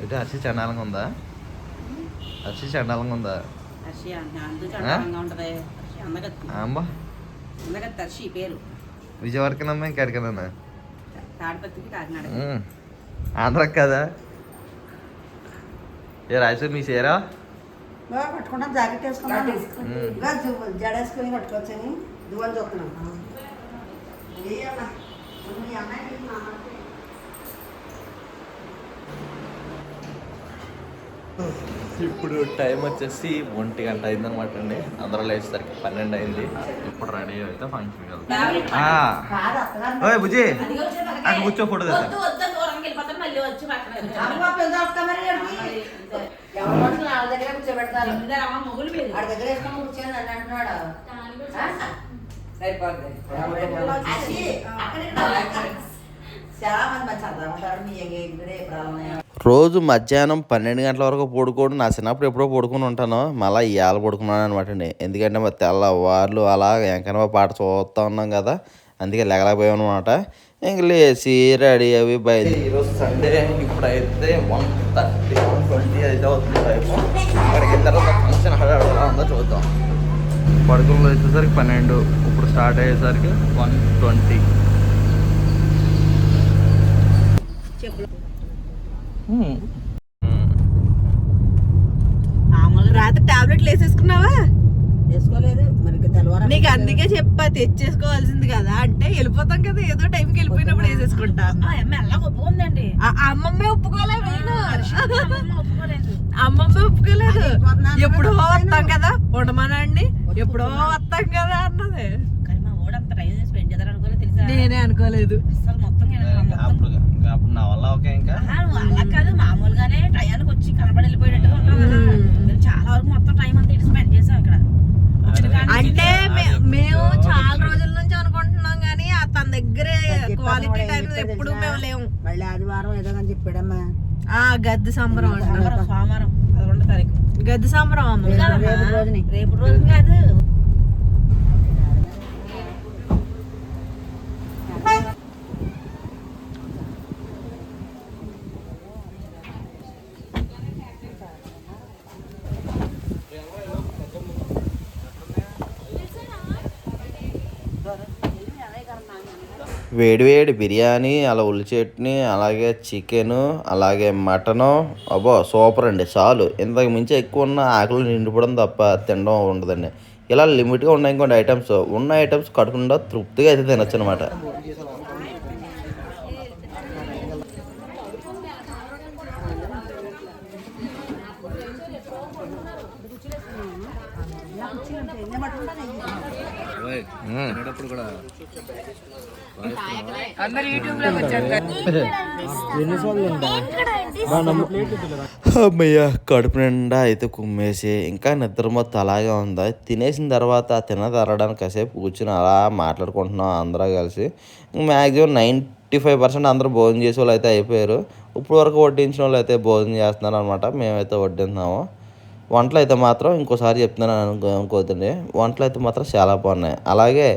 ఏంటి హర్షి చండాలంగా ఉందా? హర్షి చండాలంగా ఉందా? అమ్మా పేరు విజయవాడకినమ్మా ఇంకెక్కడన్నా తాడిపత్రికి కాకినాడ ఆంధ్రాకి కదా. ఏ రాజు మీ సేరా పట్టుకుంటాం, జాకెట్ వేసుకున్నాం, జడ వేసుకుని పట్టుకోవచ్చని దువ్వని చూస్తున్నాం. ఇప్పుడు టైం వచ్చేసి 1 గంట అయిందనమాట అండి. అందరూ లేచేసరికి 12 అయింది. ఇప్పుడు రెడీ అయితే ఫంక్షన్కి వెళ్తాం. ఓయ్ బుజ్జి అక్కడ కూర్చో, ఫోటో తెస్తాను. రోజు మధ్యాహ్నం 12 గంటల వరకు పడుకోవడం నా చిన్నప్పుడు ఎప్పుడో పడుకుని ఉంటాను. మళ్ళీ ఇవాళ పడుకున్నాను అనమాట అండి. ఎందుకంటే మరి తెల్లవార్లు అలా వెంకన్న పాట చూస్తూ ఉన్నాం కదా, అందుకే లేకపోయాం అనమాట. ఇంక లేచి రెడీ అవి బయలు. ఈరోజు సండే. ఇప్పుడైతే 1:30 1:20 అయితే అవుతుంది టైపు. అక్కడికి వెళ్ళిన తర్వాత ఫంక్షన్ హడావిడిగా ఉందో చూద్దాం. పడుకులు వచ్చేసరికి 12, ఇప్పుడు స్టార్ట్ అయ్యేసరికి 1:20. రాత్రి టాబ్లెట్లు వేసేసుకున్నావా? వేసుకోలేదు మరి తెల్లవారు. నీకు అందుకే చెప్పా తెచ్చేసుకోవాల్సింది కదా, అంటే వెళ్ళిపోతాం కదా, ఏదో టైంకి వెళ్ళిపోయినప్పుడు వేసేసుకుంటా. ఒప్పుకుందండి. అమ్మమ్మే ఒప్పుకోలేదు, అమ్మమ్మే ఒప్పుకోలేదు. ఎప్పుడో వస్తాం కదా ఉండమనండి, ఎప్పుడో వస్తాం కదా అన్నది. నేనే అనుకోలేదు అసలు. మొత్తం అప్పుడు నా వల్ల ఓకే. ఇంకా అలా కాదు, మామూలుగానే టయానికి వచ్చి కనబడి వెళ్ళిపోయినట్టుగా ఉంటాం కదా. చాలా వరకు మొత్తం టైం అంతా ఇటు స్పెండ్ చేసాం ఇక్కడ. అంటే మేము చాలా రోజుల నుంచి అనుకుంటున్నాం కానీ తన దగ్గరే క్వాలిటీ టైం ఎప్పుడు మేము లేము. మళ్ళీ ఆదివారం ఏదో అని చెప్పాడమ్మా. గద్దె సంబరం అంటారు. సోమవారం 11వ తారీఖు గద్దె సంబరం అమ్మ. రేపు రోజు కాదు. వేడివేడి బిర్యానీ, అలా ఉల్లి చట్నీ, అలాగే చికెను, అలాగే మటను. అబ్బో సూపర్ అండి. చాలు, ఇంతకు మించి ఎక్కువ ఉన్న ఆకలి నిండిపోవడం తప్ప తినడం ఉండదండి. ఇలా లిమిట్గా ఉన్నాయి ఇంకోటి ఐటమ్స్. ఉన్న ఐటమ్స్ కడుకుండా తృప్తిగా అయితే తినొచ్చు అనమాట. అమ్మయ్య, కడుపు నిండా అయితే కుమ్మేసి ఇంకా నిద్ర మొత్తం అలాగే ఉంది. తినేసిన తర్వాత తిన్న తరగడానికి కాసేపు కూర్చుని అలా మాట్లాడుకుంటున్నాం అందరూ కలిసి. మ్యాక్సిమం 95% అందరూ భోజనం చేసే వాళ్ళు అయితే అయిపోయారు. ఇప్పుడు వరకు వడ్డించిన వాళ్ళు అయితే భోజనం చేస్తున్నారు అనమాట. మేమైతే వడ్డిస్తున్నాము. వంటలు అయితే మాత్రం ఇంకోసారి చెప్తున్నాను అనుకోదండి, వంటలు అయితే మాత్రం చాలా బాగున్నాయి. అలాగే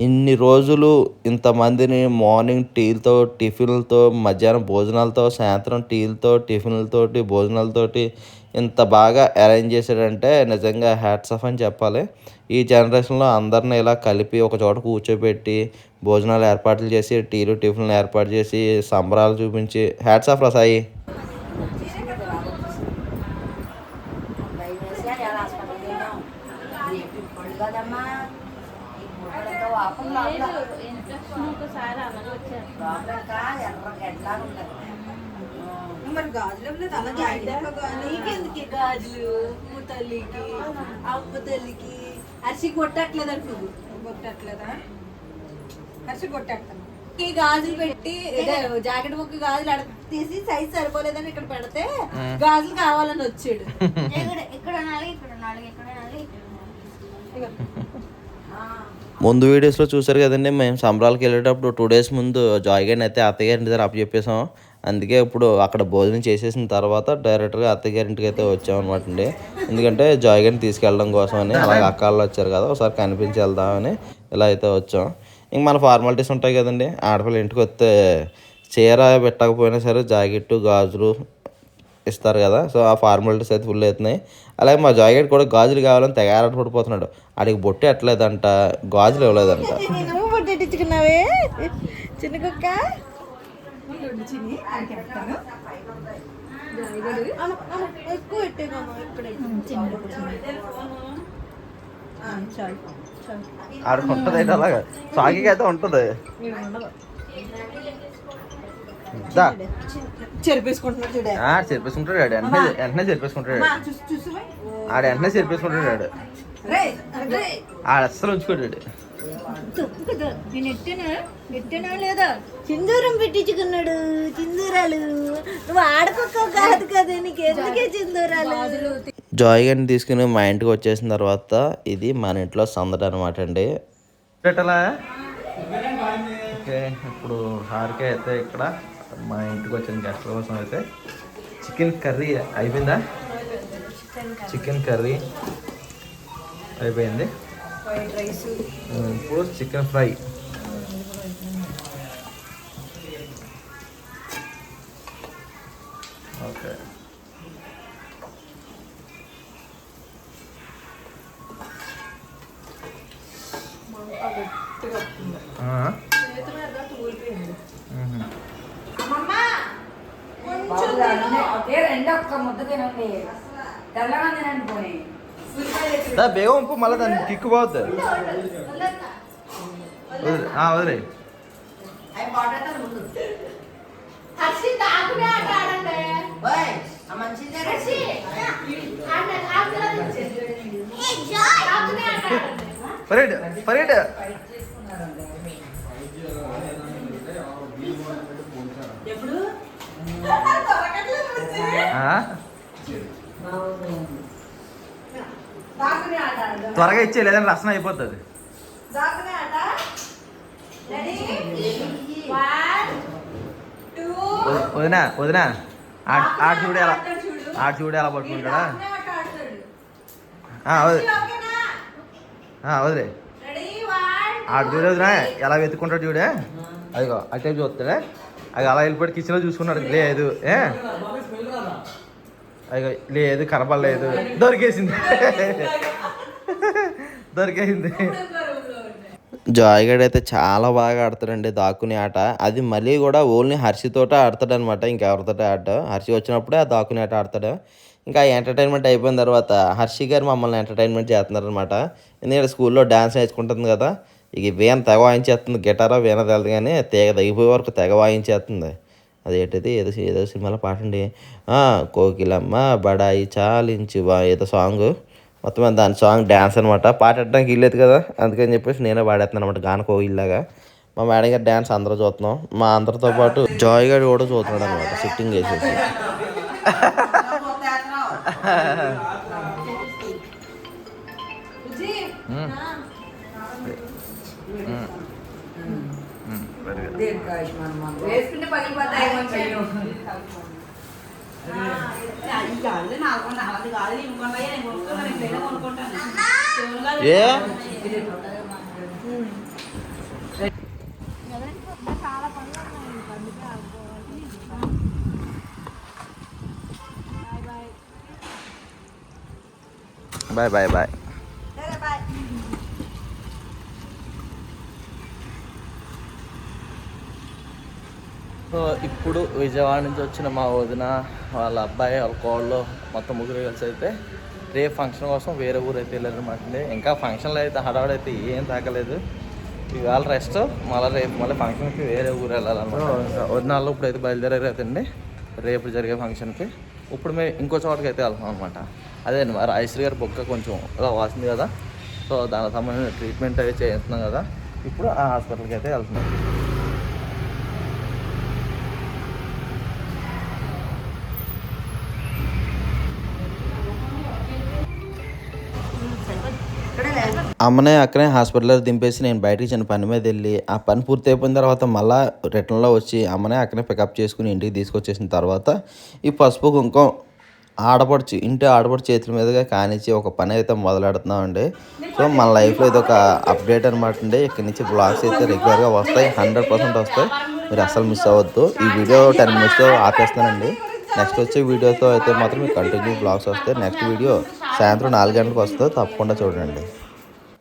ఇన్ని రోజులు ఇంతమందిని మార్నింగ్ టీలతో, టిఫిన్లతో, మధ్యాహ్నం భోజనాలతో, సాయంత్రం టీలతో, టిఫిన్లతోటి, భోజనాలతోటి ఇంత బాగా అరేంజ్ చేశాడంటే నిజంగా హ్యాట్స్ ఆఫ్ అని చెప్పాలి. ఈ జనరేషన్లో అందరిని ఇలా కలిపి ఒక చోట కూర్చోబెట్టి భోజనాలు ఏర్పాట్లు చేసి, టీలు టిఫిన్లు ఏర్పాటు చేసి, సంబరాలు చూపించి హ్యాట్స్ ఆఫ్ రసాయి. మరి గాజులు గాజులు తల్లికి, అమ్మ తల్లికి. హర్షి కొట్టట్లేదా? నువ్వు కొట్టట్లేదా? హర్షి కొట్టేస్తాను. ఈ గాజులు పెట్టి జాకెట్ ముక్క గాజులు అడ తీసి సైజ్ సరిపోలేదని ఇక్కడ పెడితే గాజులు కావాలని వచ్చాడు. ముందు వీడియోస్లో చూసారు కదండి, మేము సంబరాలకు వెళ్ళేటప్పుడు 2 days ముందు జాయ్ గారిని అయితే అత్తయ్య గారి ఇంటి దగ్గర అప్పచెప్పేసాం. అందుకే ఇప్పుడు అక్కడ భోజనం చేసేసిన తర్వాత డైరెక్ట్గా అత్తయ్య గారి ఇంటికి అయితే వచ్చామన్నమాట అండి. ఎందుకంటే జాయ్ గారిని తీసుకెళ్ళడం కోసం అని, అలాగే అక్కాళ్ళు వచ్చారు కదా, ఒకసారి కనిపించి వెళ్దామని ఇలా అయితే వచ్చాం. ఇంక మన ఫార్మాలిటీస్ ఉంటాయి కదండి, ఆడపిల్ల ఇంటికి వస్తే చీర పెట్టకపోయినా సరే జాకెట్టు, గాజులు ఇస్తారు కదా, సో ఆ ఫార్మాలిటీస్ అయితే ఫుల్ అవుతున్నాయి. అలాగే మా జాయిగడ్ కూడా గాజులు కావాలని తెగారట పడిపోతున్నాడు. ఆడికి బొట్టి ఎట్టలేదంట, గాజులు ఇవ్వలేదంట. నువ్వు పొట్టెట్టించుకున్నావే చిన్న కుక్క. చిన్ని ఎక్కువ పెట్టేమమ్మా ఆడికి ఉంటుంది అయితే అలాగా, సాగికి అయితే ఉంటుంది. చెరిపేసుకుంటున్నాడు చూడే. చెరిపేసుకుంటాడు ఆడు, వెంటనే చెరిపేసుకుంటాడు ఆడు, వెంటనే చెరిపేసుకుంటాడు ఆడు. ఆడు అస్సలు ఉంచుకోడాడు. నెట్టనా లేదా సింధూరం పెట్టించుకున్నాడు. సింధూరాలు నువ్వు ఆడకొక్క కాదు కదా, నీకు ఎందుకే సింధూరాలు. జాయ్ గడ్ని తీసుకుని మా ఇంటికి వచ్చేసిన తర్వాత ఇది మన ఇంట్లో సందడి అనమాట అండి. పెట్టలా ఓకే. ఇప్పుడు హారిక అయితే ఇక్కడ మా ఇంటికి వచ్చిన గెస్ట్ల కోసం అయితే చికెన్ కర్రీ అయిపోయిందా? చికెన్ కర్రీ అయిపోయింది. ఇప్పుడు చికెన్ ఫ్రై. ఓకే. బేగం ఉప్పు మళ్ళీ దాన్ని కిక్కు పోద్ది. వదిలే. పరేడ్ పరేడ్ త్వరగా ఇచ్చే, లేదంటే రసన అయిపోతుంది. వదినా వదినా ఆడు చూడు ఎలా, ఆడు చూడు ఎలా పట్టుకుంటాడా. వదిలే. ఆడు చూడు వదినా ఎలా వెతుక్కుంటాడు చూడే. అదిగో అటే చూస్తాడే. అది అలా వెళ్ళిపోయి కిచెన్లో చూసుకున్నాడు. లేదు అదిగో లేదు, కనపడలేదు. దొరికేసింది దొరికేసింది. జాయ్గడ్ అయితే చాలా బాగా ఆడతాడండి దాక్కుని ఆట. అది మళ్ళీ కూడా ఓన్లీ హర్షితోటే ఆడతాడు అనమాట, ఇంకెవరితోటే ఆడతాడు. హర్షి వచ్చినప్పుడే ఆ దాక్కుని ఆట ఆడతాడు. ఇంకా ఎంటర్టైన్మెంట్ అయిపోయిన తర్వాత హర్షి గారు మమ్మల్ని ఎంటర్టైన్మెంట్ చేస్తున్నారు అనమాట. ఎందుకంటే స్కూల్లో డ్యాన్స్ నేర్చుకుంటుంది కదా, ఇక వీణ తెగ వాయించేస్తుంది. గిటారో వీణ తెలదు కానీ తెగ తగ్గిపోయే వరకు తెగ వాయించేస్తుంది. అదేంటిది ఏదో సినిమాలో పాట అండి, కోకిలమ్మ బడాయి చాలించి ఏదో సాంగ్, మొత్తం దాని సాంగ్ డ్యాన్స్ అనమాట. పాడడానికి ఇల్లేదు కదా, అందుకని చెప్పేసి నేనే పాడేస్తున్నాను అనమాట గాన కోయిల్లాగా. మా మేడం గారు డ్యాన్స్ అందరూ చూస్తున్నాం. మా అందరితో పాటు జాయ్ గారు కూడా చూస్తున్నాడు అనమాట సిట్టింగ్ వేసేసి. Bye bye bye. సో ఇప్పుడు విజయవాడ నుంచి వచ్చిన మా వదిన వాళ్ళ అబ్బాయి వాళ్ళ కోళ్ళు మొత్తం ముగ్గురు కలిసి అయితే రేపు ఫంక్షన్ కోసం వేరే ఊరు అయితే వెళ్ళారనమాట అండి. ఇంకా ఫంక్షన్లో అయితే హడావుడైతే ఏం తాకలేదు. ఇవాళ రెస్ట్, మళ్ళీ ఫంక్షన్కి వేరే ఊరు వెళ్ళాలన్నమాట. వదినాళ్ళు ఇప్పుడు అయితే బయలుదేరారు అయితే రేపు జరిగే ఫంక్షన్కి. ఇప్పుడు మేము ఇంకో చోటకి అయితే వెళ్తాం అనమాట. అదే మరి రాజశ్రీ గారి బొక్క కొంచెం ఇలా వాసింది కదా, సో దానికి సంబంధించిన ట్రీట్మెంట్ అయితే చేస్తున్నాం కదా. ఇప్పుడు ఆ హాస్పిటల్కి అయితే వెళ్తున్నాం. అమ్మనే అక్కడే హాస్పిటల్లో దింపేసి నేను బయటికి చిన్న పని మీద వెళ్ళి ఆ పని పూర్తి అయిపోయిన తర్వాత మళ్ళీ రిటర్న్లో వచ్చి అమ్మనే అక్కడే పికప్ చేసుకుని ఇంటికి తీసుకొచ్చేసిన తర్వాత ఈ పసుపు కుంకుమ ఇంటి ఆడపడుచు చేతుల మీదుగా కానిచ్చి ఒక పని అయితే మొదలెడుతున్నామండి. సో మన లైఫ్లో ఇది ఒక అప్డేట్ అనమాట అండి. ఇక్కడి నుంచి బ్లాగ్స్ అయితే రెగ్యులర్గా వస్తాయి, 100% వస్తాయి. మీరు అసలు మిస్ అవ్వద్దు. ఈ వీడియో 10 minutesతో ఆపేస్తానండి. నెక్స్ట్ వచ్చే వీడియోతో అయితే మాత్రం మీకు కంటిన్యూ బ్లాగ్స్ వస్తాయి. నెక్స్ట్ వీడియో సాయంత్రం 4 గంటలకు వస్తుంది, తప్పకుండా చూడండి.